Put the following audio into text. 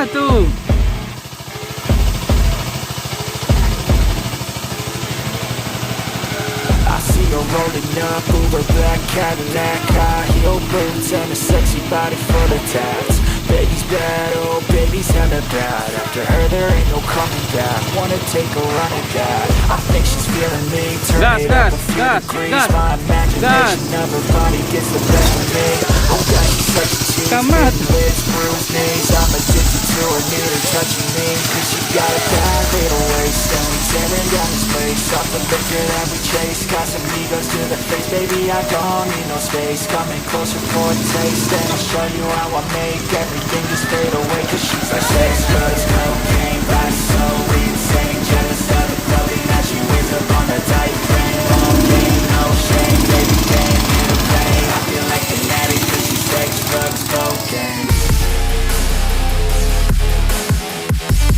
tuh. I see her rolling up, Uber black Cadillac, high heel boots and a sexy body full of tats. Baby's bad, oh baby's hella bad. After her there ain't no coming back. Wanna take a run at that. I think she's feeling me. Turn it up a few degrees. My imagination of her body gets the best of me. Oh God, she's such a tease. Big lips, bruised knees. I'm addicted to her, need her touching me. Cause she got a bad little waist, and we tearing down this place. Off the liquor that we chase. Casamigos to the face, baby I don't need no space. Coming closer for a taste, and I'll show you how I make everything just fade away. Cause she's like sex, drugs, cocaine, vice so insane. Jealous of the clothing that she wears up on a tight frame. No game, no shame, baby